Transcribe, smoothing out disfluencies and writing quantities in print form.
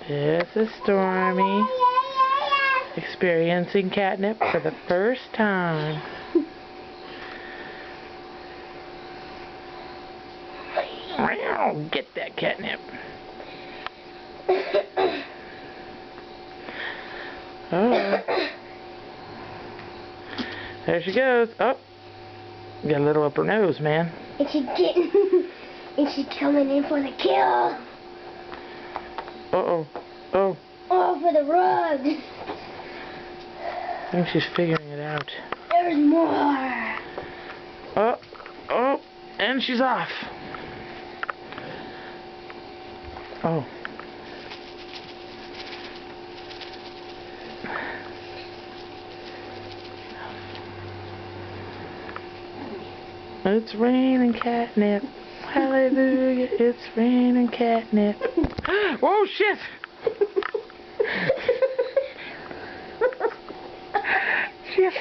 This is Stormy, experiencing catnip for the first time. Get that catnip. Oh. There she goes. Oh. Got a little up her nose, man. And she's getting... and she's coming in for the kill. Uh-oh. Oh. Oh, for the rug. I think she's figuring it out. There's more. Oh. Oh. And she's off. Oh. It's raining catnip. Hallelujah, it's raining catnip. Whoa, shit! Shit.